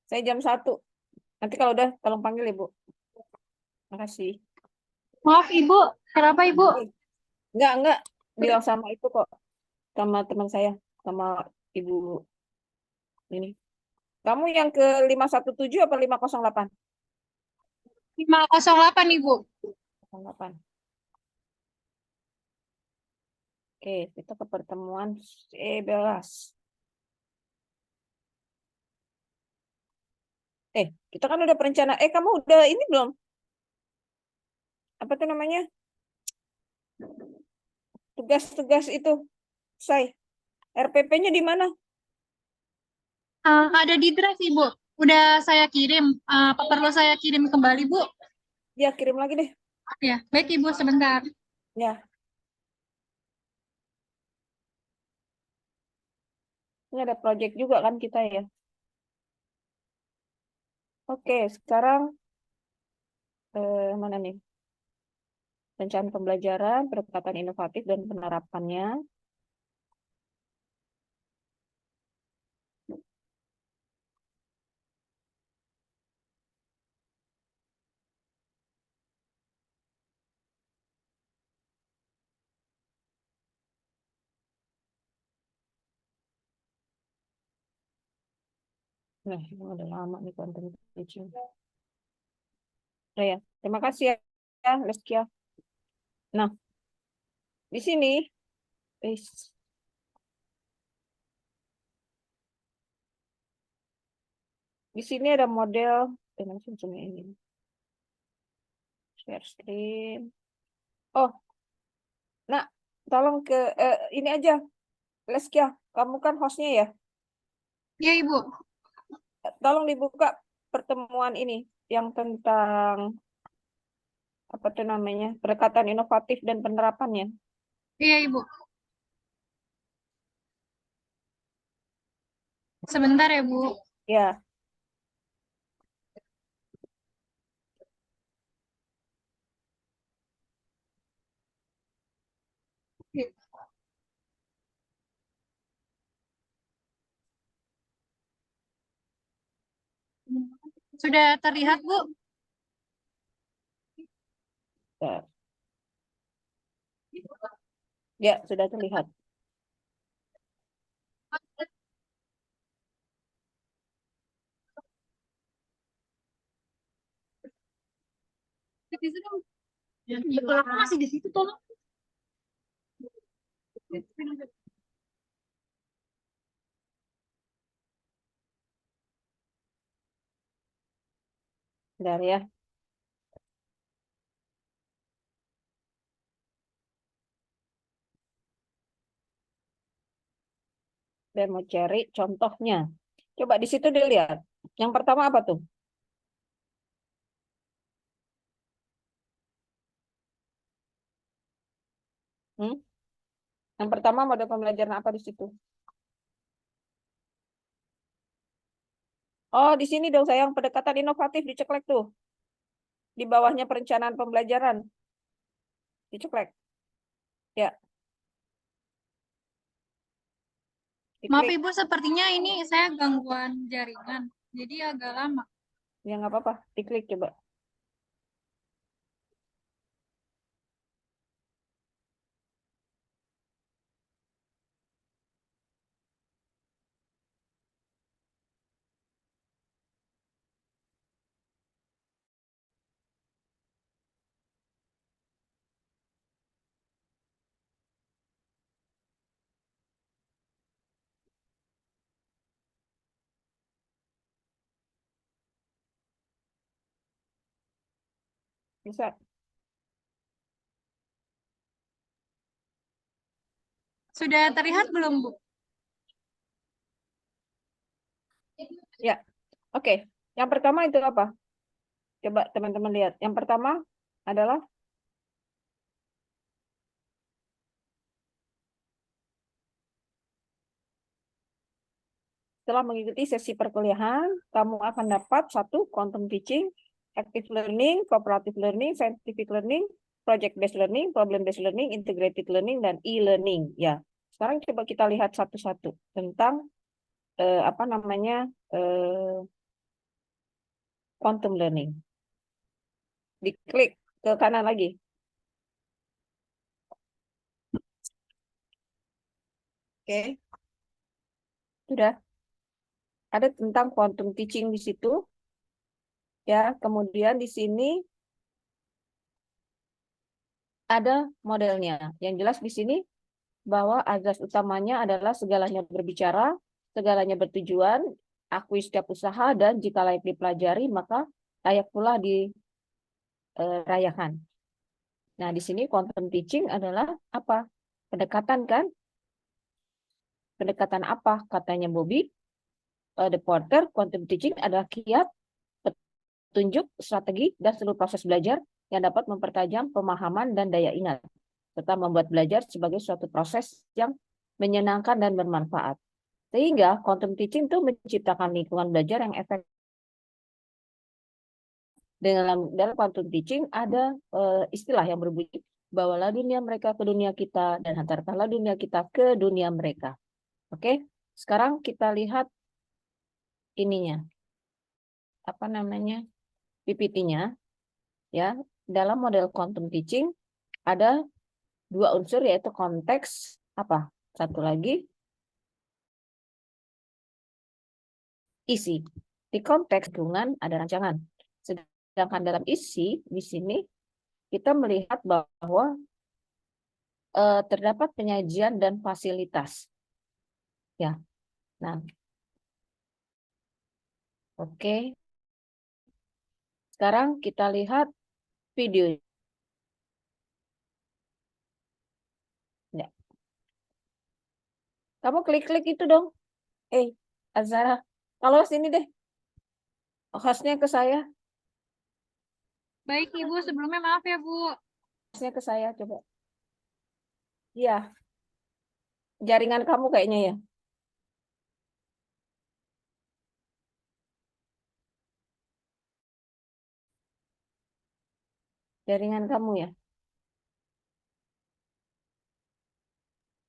Saya jam 1. Nanti kalau udah tolong panggil Ibu. Makasih. Maaf Ibu, kenapa Ibu? Enggak. Bilang sama itu kok. Sama teman saya. Sama Ibu ini. Kamu yang ke 517 apa 508? 508 Ibu. 08. Oke, kita ke pertemuan 11. Kita kan udah perencana. Kamu udah ini belum? Apa tuh namanya? Tugas-tugas itu. Saya. RPP-nya di mana? Ada di drive Ibu. Udah saya kirim. Apa perlu saya kirim kembali Bu? Ya, kirim lagi deh. Ya, baik Ibu sebentar. Ya, ini ada project juga kan kita ya. Oke, sekarang mana nih? Rencana pembelajaran, pendekatan inovatif dan penerapannya. Nah, ini udah lama nih content teaching. Nah, ya, terima kasih ya, Leskia. Nah, di sini, eh, di sini ada model, langsung ini, share screen. Oh, nah, tolong ke ini aja, Leskia, kamu kan hostnya ya. Ya Ibu. Tolong dibuka pertemuan ini yang tentang apa tuh namanya pendekatan inovatif dan penerapannya. Iya Ibu. Sebentar ya Bu. Ya, Sudah terlihat Bu? ya, ya sudah terlihat. Ya, kalau aku masih di situ tolong. Bentar ya. Dan mau cari contohnya. Coba di situ dilihat. Yang pertama apa tuh? Hmm? Yang pertama model pembelajaran apa di situ? Oh, di sini dong sayang pendekatan inovatif diceklek tuh. Di bawahnya perencanaan pembelajaran. Diceklek. Ya, Maaf diklik. Ibu, sepertinya ini saya gangguan jaringan. Jadi agak lama. Ya nggak apa-apa. Diklik coba. Bisa. Sudah terlihat belum Bu? Ya, oke. Yang pertama itu apa? Coba teman-teman lihat. Yang pertama adalah setelah mengikuti sesi perkuliahan, kamu akan dapat 1. Quantum teaching, active learning, cooperative learning, scientific learning, project based learning, problem based learning, integrated learning, dan e-learning. Ya, sekarang coba kita lihat satu-satu tentang apa namanya quantum learning. Diklik ke kanan lagi. Oke, sudah ada tentang quantum teaching di situ ya. Kemudian di sini ada modelnya. Yang jelas di sini bahwa azas utamanya adalah segalanya berbicara, segalanya bertujuan, akui setiap usaha, dan jika layak dipelajari, maka layak pula dirayakan. Nah, di sini quantum teaching adalah apa? Pendekatan kan? Pendekatan apa? Katanya Bobby, The Porter, quantum teaching adalah kiat, petunjuk, strategi, dan seluruh proses belajar yang dapat mempertajam pemahaman dan daya ingat, serta membuat belajar sebagai suatu proses yang menyenangkan dan bermanfaat. Sehingga quantum teaching itu menciptakan lingkungan belajar yang efektif. Dalam quantum teaching ada istilah yang berbunyi bawalah dunia mereka ke dunia kita dan hantarkanlah dunia kita ke dunia mereka. Oke, sekarang kita lihat ininya, apa namanya, PPT-nya ya. Dalam model quantum teaching ada dua unsur yaitu konteks apa? Satu lagi isi. Di konteks lingkungan ada rancangan. Sedangkan dalam isi di sini kita melihat bahwa terdapat penyajian dan fasilitas. Ya, nah, oke. Sekarang kita lihat video. Ya. Kamu klik-klik itu dong. Azara, kalau sini deh, hostnya ke saya, Baik Ibu, sebelumnya maaf ya Bu. hostnya ke saya coba. Iya, jaringan kamu kayaknya ya. Jaringan kamu ya.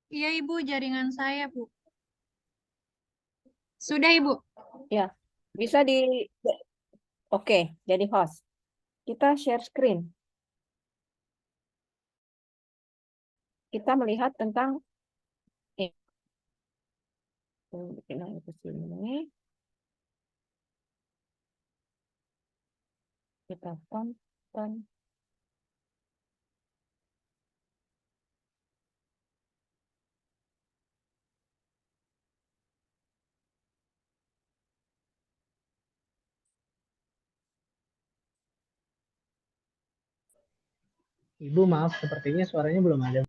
Iya Ibu, jaringan saya Bu. Sudah Ibu. Ya, bisa di. Oke, jadi host. Kita share screen. Kita melihat tentang ini. Bikin lagi ke sini. Kita tonton. Ibu maaf, sepertinya suaranya belum ada.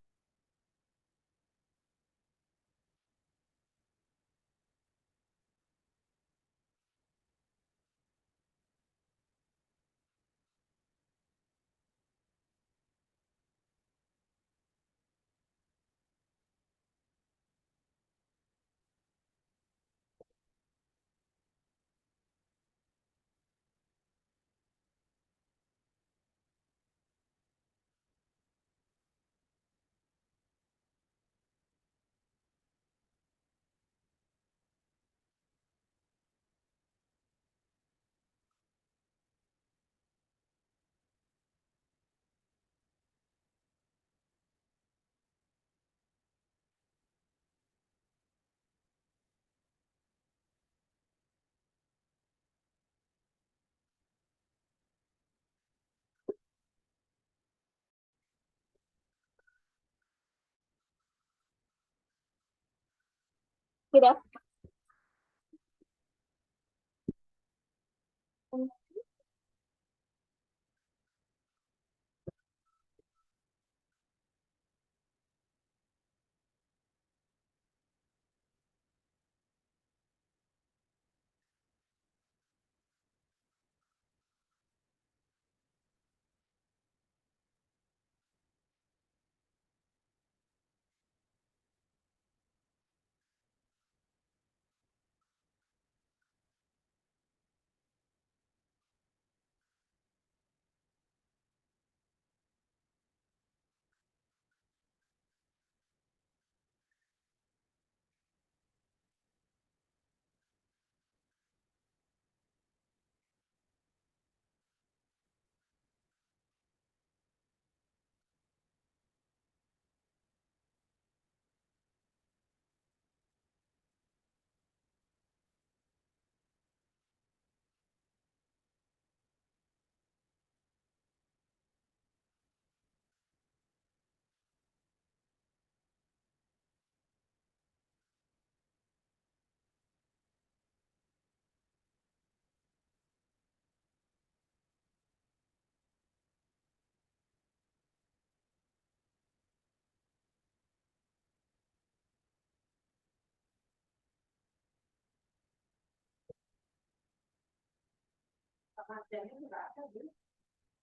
Sudah.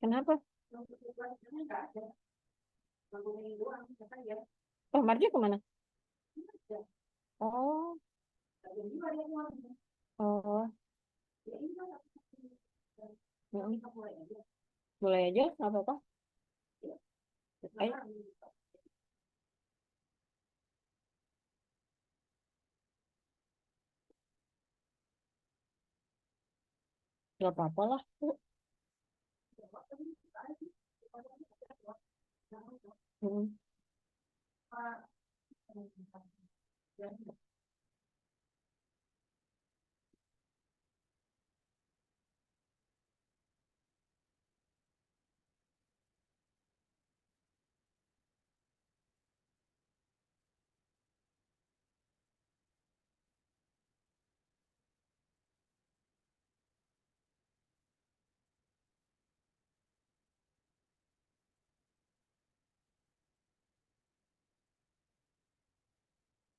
Kenapa? Oh, Marja kemana? Oh, oh, mm, boleh aja, nggak apa-apa. Ayo, nggak apa-apa lah. Mm.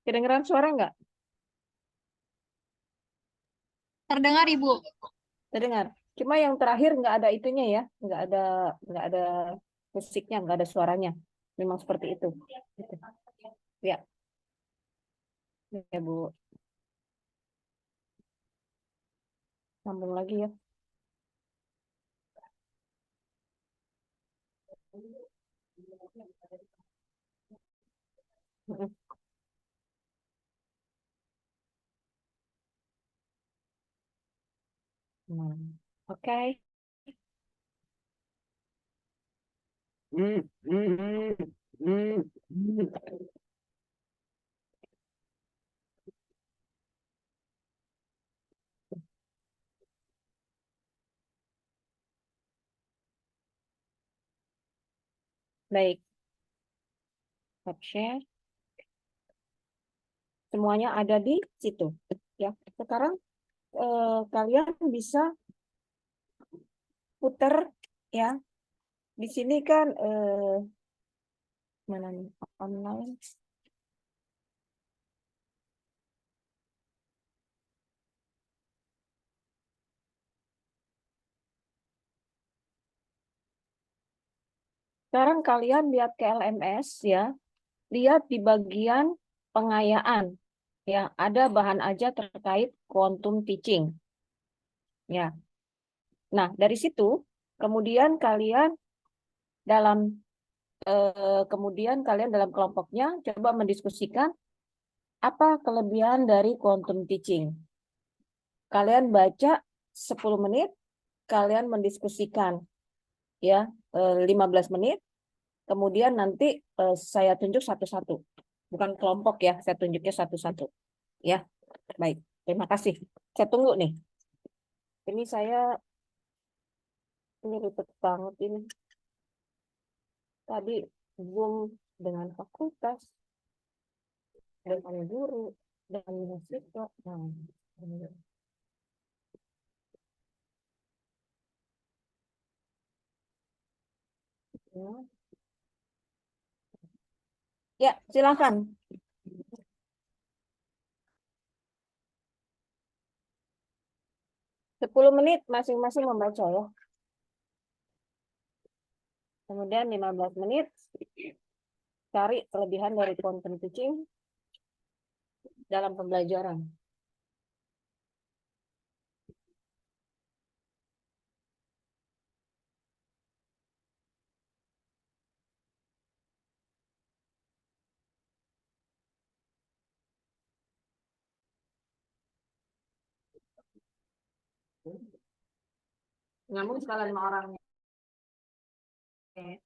Kedengeran suara nggak? Terdengar Ibu. Terdengar. Cuma yang terakhir nggak ada itunya ya, nggak ada musiknya, nggak ada suaranya. Memang seperti itu. Gitu. Ya, ya Bu. Sambung lagi ya. Mm-mm. Oke. Mm, mm, mm, mm. Baik, stop share. Semuanya ada di situ. Ya, sekarang kalian bisa putar ya. Di sini kan mana nih online. Sekarang kalian lihat ke LMS ya. Lihat di bagian pengayaan ya, ada bahan aja terkait quantum teaching. Ya. Nah, dari situ kemudian dalam kalian dalam kelompoknya coba mendiskusikan apa kelebihan dari quantum teaching. Kalian baca 10 menit, kalian mendiskusikan ya 15 menit, kemudian nanti saya tunjuk satu-satu. Bukan kelompok ya, saya tunjuknya satu-satu. Ya, baik. Terima kasih. Saya tunggu nih. Ini ini ribet banget ini. Tadi Zoom dengan fakultas, dengan guru, dengan mahasiswa. Nah, ya. Ya, silakan. 10 menit masing-masing membaca ya. Kemudian 15 menit cari kelebihan dari content teaching dalam pembelajaran. Nyambung sekalian sama orangnya. Oke.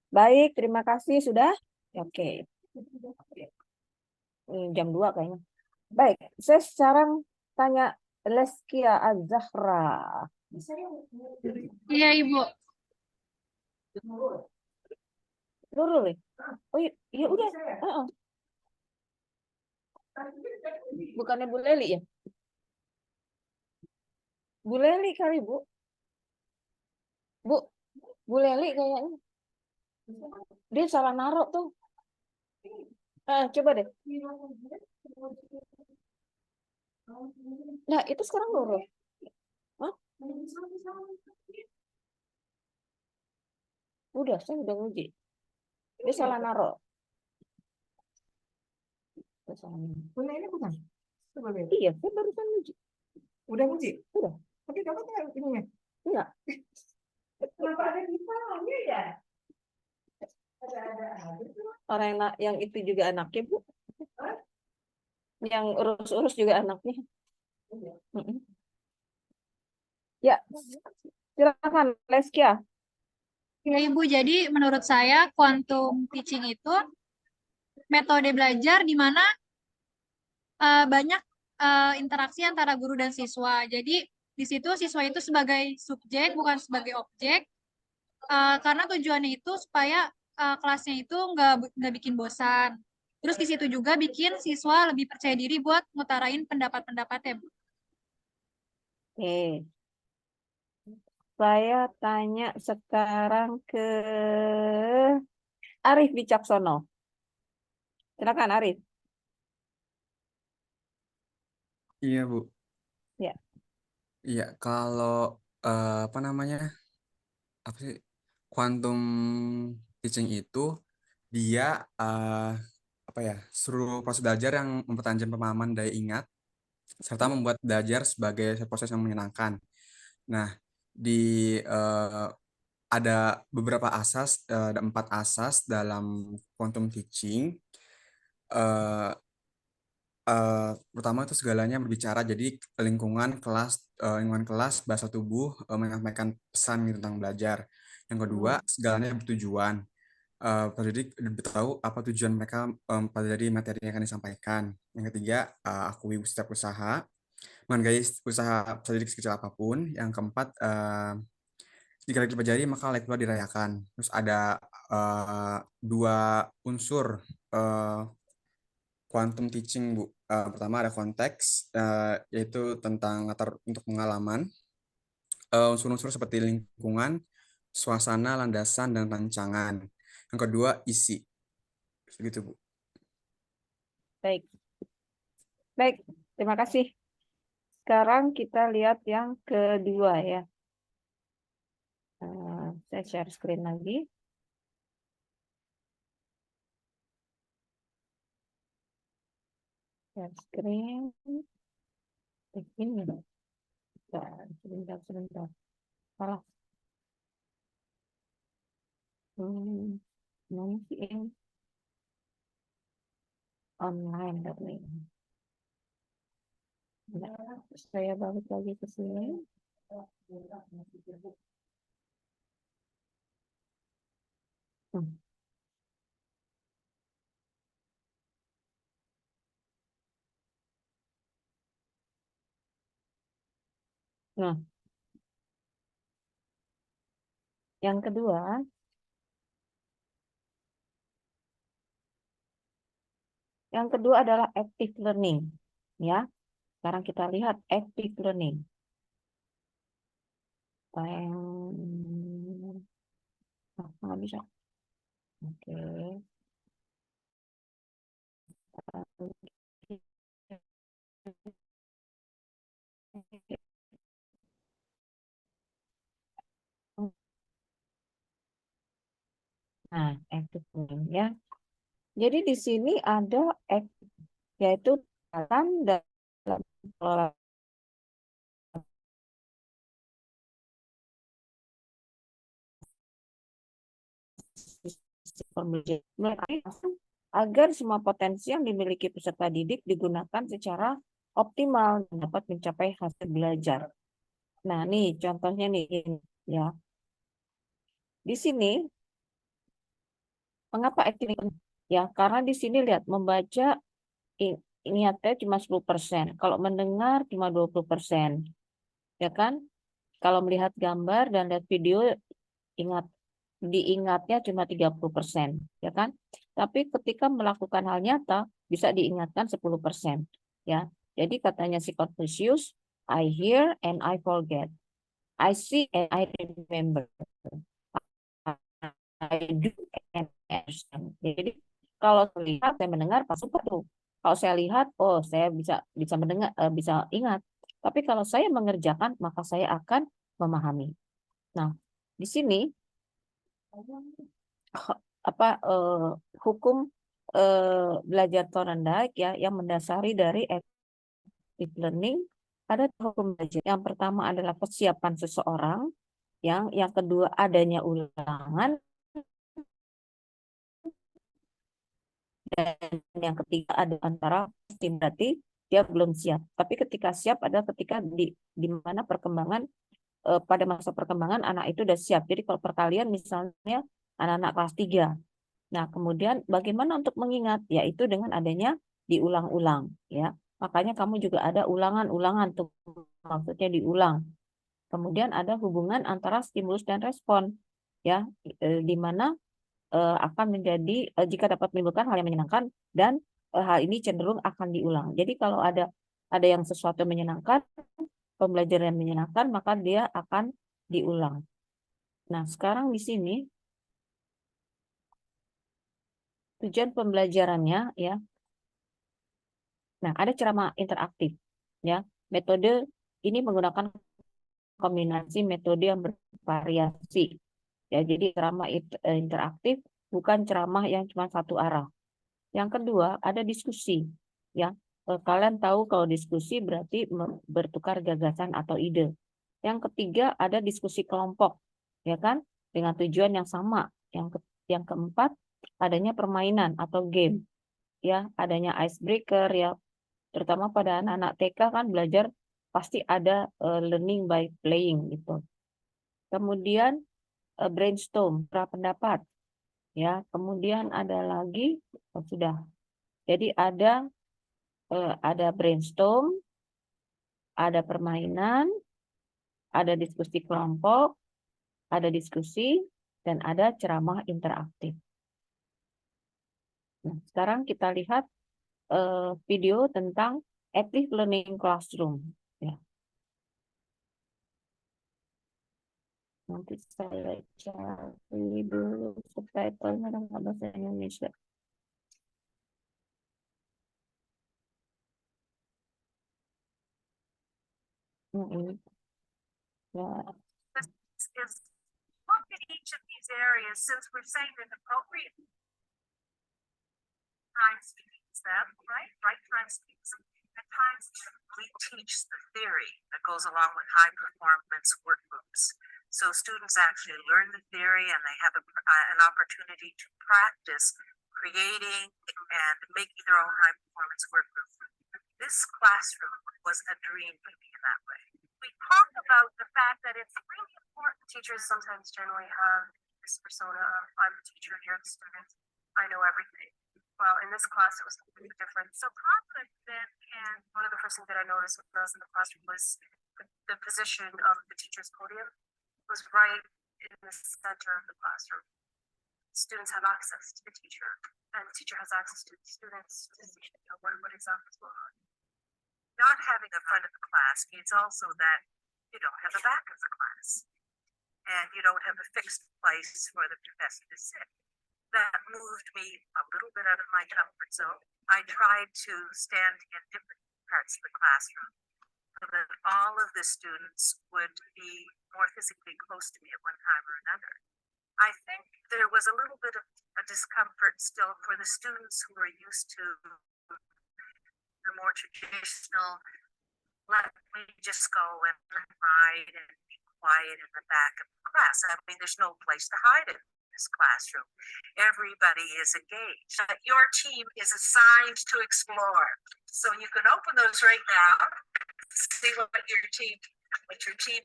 Baik, terima kasih sudah. Oke. Jam 2 kayaknya. Baik, saya sekarang tanya Leskia Az-Zahra. Iya, Ibu. Nurul ya? Oh iya udah. Bukannya Bu Leli ya? Bu Leli kali Bu. Bu Leli kayaknya. Dia salah naruh tuh. Coba deh. Nah, itu sekarang Nurul. Hah? Udah, saya udah uji. Dia salah naruh. Bunda ini bukan? Iya, saya barusan uji. Udah uji? Udah. Tapi dapat nggak ininya? Enggak. Kenapa ada di salahnya ya? Ada aja. Orang yang itu juga anaknya, Bu. Yang urus-urus juga anaknya. Mm-mm. Ya, silakan Leskia. Ya, Ibu. Jadi menurut saya quantum teaching itu metode belajar di mana banyak interaksi antara guru dan siswa. Jadi di situ siswa itu sebagai subjek bukan sebagai objek. Karena tujuannya itu supaya kelasnya itu nggak bikin bosan. Terus di situ juga bikin siswa lebih percaya diri buat ngutarain pendapat-pendapatnya, Bu. Oke. Saya tanya sekarang ke Arif Wicaksono. Silakan Arif. Iya, Bu. Ya. Iya, kalau apa namanya? Apa sih? Quantum teaching itu dia apa ya? Seluruh proses belajar yang mempertajam pemahaman daya ingat serta membuat belajar sebagai proses yang menyenangkan. Nah, di ada beberapa asas, ada 4 asas dalam quantum teaching. Eh, Pertama itu segalanya berbicara, jadi lingkungan kelas, bahasa tubuh, menyampaikan pesan gitu tentang belajar. Yang kedua, segalanya bertujuan. Pendidik lebih tahu apa tujuan mereka dari materi yang akan disampaikan. Yang ketiga, akui setiap usaha, menghargai usaha pendidik sekecil apapun. Yang keempat, jika lagi pelajari maka like keluar dirayakan. Terus ada 2 unsur quantum teaching, Bu. Pertama ada konteks, yaitu tentang latar untuk pengalaman. Unsur-unsur seperti lingkungan, suasana, landasan, dan rancangan. Yang kedua, isi. Begitu, Bu. Baik. Baik, terima kasih. Sekarang kita lihat yang kedua ya. Saya share screen lagi. Share screen. Ini. Sebentar. Salah. Mungkin online tapi. Nah, saya balik lagi ke sini. Nah, yang kedua, adalah active learning. Ya, sekarang kita lihat active learning. Nggak bisa. Oke. Nah, active learning ya. Jadi di sini ada yaitu dalam agar semua potensi yang dimiliki peserta didik digunakan secara optimal dan dapat mencapai hasil belajar. Nah, nih contohnya nih ya. Di sini Mengapa acting penting? Ya, karena di sini lihat membaca ingatnya cuma 10%. Kalau mendengar cuma 20%. Ya kan? Kalau melihat gambar dan lihat video diingatnya cuma 30%, ya kan? Tapi ketika melakukan hal nyata bisa diingatkan 10%, ya. Jadi katanya si Confucius, I hear and I forget. I see and I remember. I do and I understand. Jadi kalau saya lihat, saya mendengar, pas super tuh. Kalau saya lihat, oh saya bisa mendengar, bisa ingat. Tapi kalau saya mengerjakan, maka saya akan memahami. Nah, di sini hukum belajar Thorndike ya yang mendasari dari active learning ada hukum belajar. Yang pertama adalah persiapan seseorang, yang kedua adanya ulangan, dan yang ketiga ada antara berarti dia belum siap. Tapi ketika siap adalah ketika di mana perkembangan pada masa perkembangan anak itu sudah siap. Jadi kalau perkalian misalnya anak-anak kelas 3. Nah, kemudian bagaimana untuk mengingat? Yaitu dengan adanya diulang-ulang, ya. Makanya kamu juga ada ulangan-ulangan tuh, maksudnya diulang. Kemudian ada hubungan antara stimulus dan respon, ya, di mana akan menjadi jika dapat menimbulkan hal yang menyenangkan dan hal ini cenderung akan diulang. Jadi kalau ada yang sesuatu yang menyenangkan, pembelajaran yang menyenangkan, maka dia akan diulang. Nah, sekarang di sini tujuan pembelajarannya, ya. Nah, ada ceramah interaktif, ya. Metode ini menggunakan kombinasi metode yang bervariasi. Ya, jadi ceramah interaktif bukan ceramah yang cuma satu arah. Yang kedua, ada diskusi, ya. Kalian tahu kalau diskusi berarti bertukar gagasan atau ide. Yang ketiga, ada diskusi kelompok, ya kan? Dengan tujuan yang sama. Yang keempat, adanya permainan atau game, ya, adanya icebreaker, ya, terutama pada anak-anak TK kan belajar pasti ada learning by playing gitu. Kemudian brainstorm, pendapat, ya. Kemudian ada lagi, sudah. Jadi ada brainstorm, ada permainan, ada diskusi kelompok, ada diskusi, dan ada ceramah interaktif. Nah, sekarang kita lihat video tentang active learning classroom. Ya. Nanti saya cari dulu subtitlenya dalam bahasa Indonesia. Ini. Ya. Is look at each of these areas since we're saying that appropriate time speaks them, right? Right time speaks. At times we teach the theory that goes along with high performance work groups. So students actually learn the theory and they have an opportunity to practice creating and making their own high performance work group. This classroom was a dream for me in that way. We talk about the fact that it's really important. Teachers sometimes generally have this persona of, I'm the teacher, you're the student, I know everything. Well, in this class, it was completely different. So conflict then, and one of the first things that I noticed when I was in the classroom was the position of the teacher's podium was right in the center of the classroom. Students have access to the teacher, and the teacher has access to the students to see what exactly is going on. Not having the front of the class means also that you don't have the back of the class, and you don't have a fixed place for the professor to sit. That moved me a little bit out of my comfort zone. I tried to stand in different parts of the classroom so that all of the students would be more physically close to me at one time or another. I think there was a little bit of a discomfort still for the students who are used to the more traditional, let me just go and hide and be quiet in the back of the class. I mean, there's no place to hide in this classroom. Everybody is engaged. Your team is assigned to explore. So you can open those right now, see what your team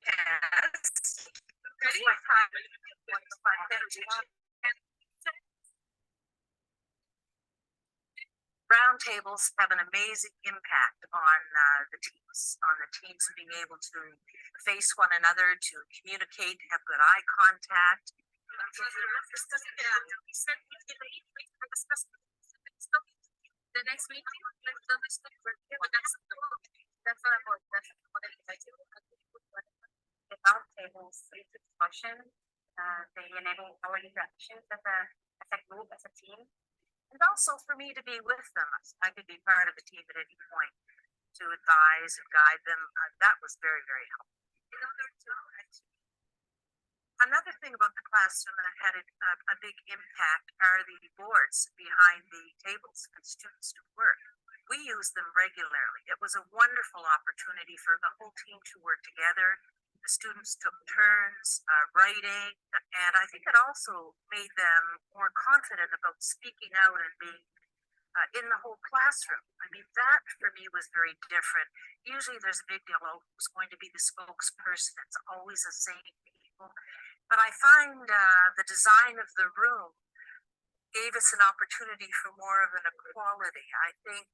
has. Ready? round tables have an amazing impact on the teams being able to face one another, to communicate, have good eye contact. The next meeting, the round tables lead to discussion. They enable our interactions as a group, as a team. And also for me to be with them, I could be part of the team at any point to advise and guide them. That was very, very helpful. Another thing about the classroom that had a big impact are the boards behind the tables for students to work. We use them regularly. It was a wonderful opportunity for the whole team to work together. The students took turns writing, and I think it also made them more confident about speaking out and being in the whole classroom. I mean, that for me was very different. Usually there's a big deal, oh, who's going to be the spokesperson? It's always the same people. But I find the design of the room gave us an opportunity for more of an equality. I think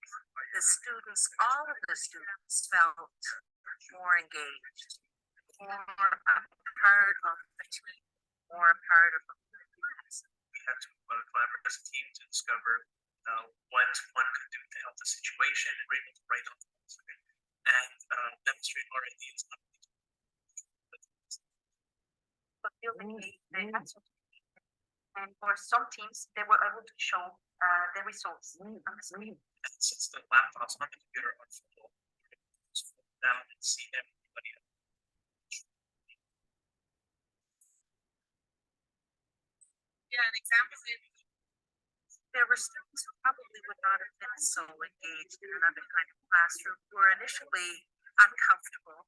the students, all of the students felt more engaged, more a part of the team, more a part of the class. We had to collaborate as a team to discover what one could do to help the situation, and we're able to write on and demonstrate our ideas. But and for some teams, they were able to show the results on the screen. And since the laptops on the computer are full, down and see everybody. Yeah, an example is there were students who probably would not have been so engaged in another kind of classroom who were initially uncomfortable.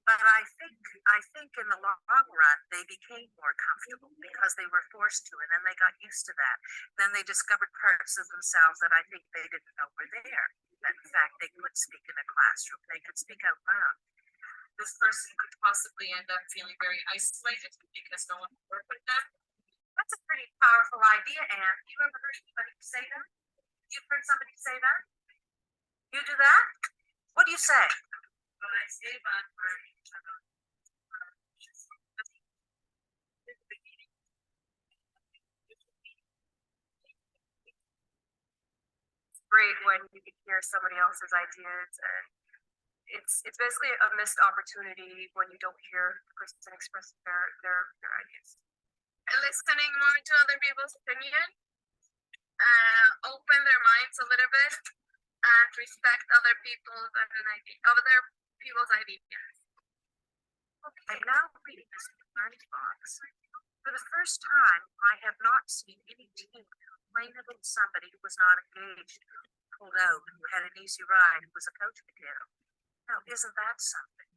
But I think in the long run, they became more comfortable because they were forced to, and then they got used to that. Then they discovered parts of themselves that I think they didn't know were there. That in fact, they could speak in a classroom. They could speak out loud. This person could possibly end up feeling very isolated because no one would work with them. That's a pretty powerful idea, Anne. You ever heard anybody say that? You've heard somebody say that? You do that? What do you say? Well, I say about great when you can hear somebody else's ideas, and it's basically a missed opportunity when you don't hear the person express their ideas. listening more to other people's opinion, open their minds a little bit, and respect other people's ideas. Okay, now reading this learning box. For the first time, I have not seen any team complain about somebody who was not engaged, pulled out, who had an easy ride, who was a couch potato. Now, isn't that something?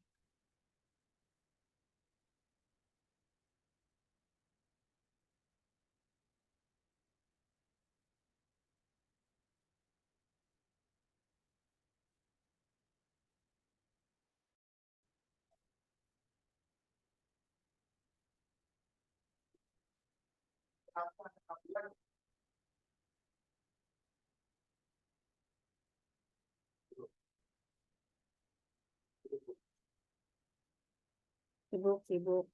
Sibuk.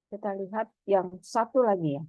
Kita lihat yang satu lagi ya.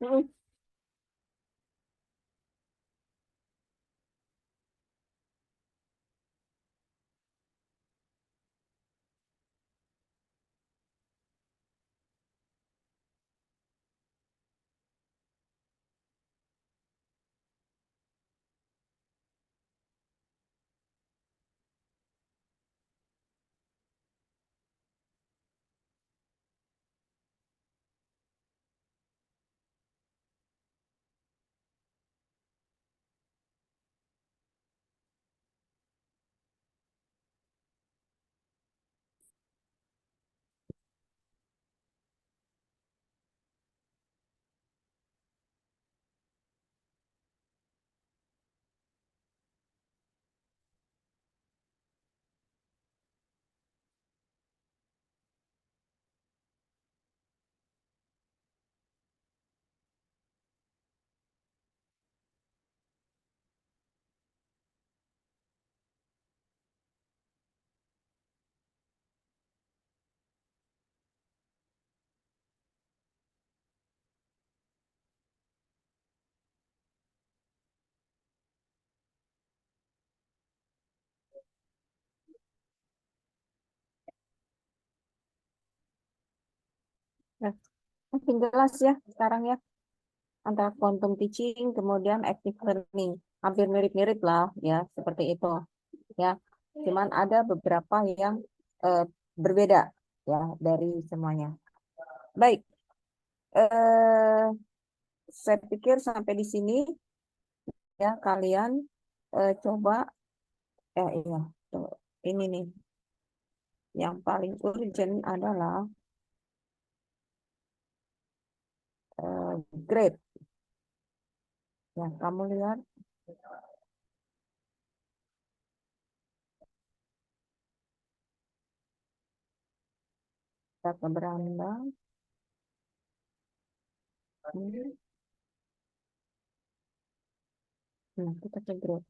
Mm-mm. Nah, makin jelas ya sekarang ya antara quantum teaching kemudian active learning hampir mirip-mirip lah ya seperti itu ya. Cuman ada beberapa yang berbeda ya dari semuanya. Baik, saya pikir sampai di sini ya kalian coba iya tuh, ini nih yang paling urgent adalah grade. Ya, kamu lihat kita ke beranda. Nah, kita ke grade.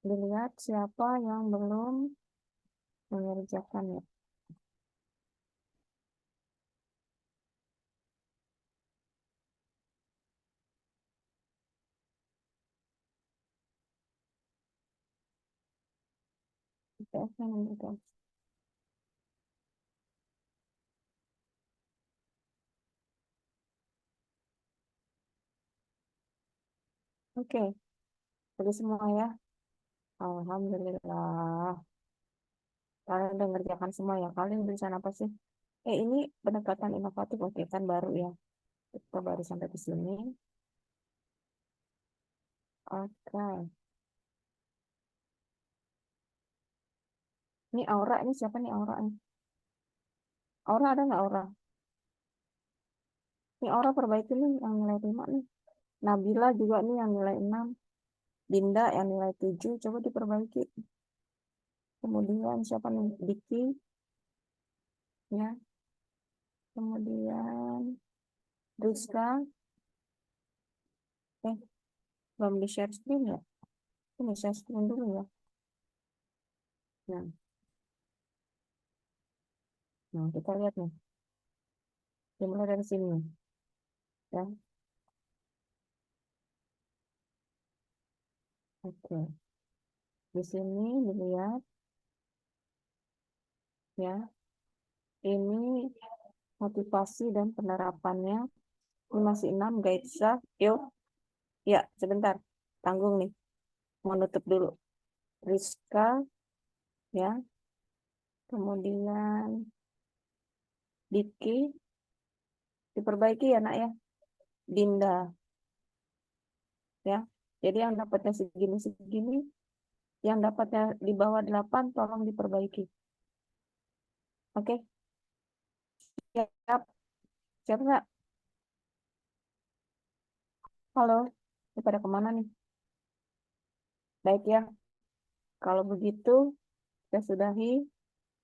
Dilihat siapa yang belum mengerjakannya. Oke, jadi semua ya. Alhamdulillah. Kalian udah ngerjakan semua ya. Kalian bisa apa sih? Ini pendekatan inovatif, oke kan baru ya. Kita baru sampai di sini. Oke. Ini Aura, ini siapa nih Aura nih? Aura ada nggak Aura? Ini Aura perbaiki nih yang nilai 5 nih. Nabila juga nih yang nilai 6. Dinda yang nilai 7. Coba diperbaiki. Kemudian siapa nih? Diki. Ya. Kemudian Rizka. Belum di share screen ya? Ini share screen dulu ya. Nah, kita lihat nih. Dimulai dari sini. Ya. Oke. Di sini dilihat ya. Ini motivasi dan penerapannya. Ini masih 6 Gaitsha. Yuk. Ya, sebentar. Tanggung nih. Mau nutup dulu. Rizka ya. Kemudian Diki diperbaiki ya nak ya. Dinda ya. Jadi yang dapatnya segini, yang dapatnya di bawah 8 tolong diperbaiki. Oke. Siap. Siap nggak? Halo. Ini pada kemana nih? Baik ya. Kalau begitu, kita sudahi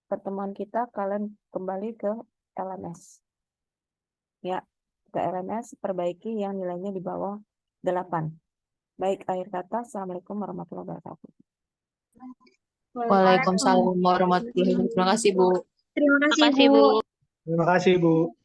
pertemuan kita. Kalian kembali ke LMS. Ya, ke LMS perbaiki yang nilainya di bawah 8. Baik, akhir kata. Assalamualaikum warahmatullahi wabarakatuh. Waalaikumsalam warahmatullahi wabarakatuh. Terima kasih, Bu. Terima kasih, Terima kasih, Bu. Bu. Terima kasih, Bu.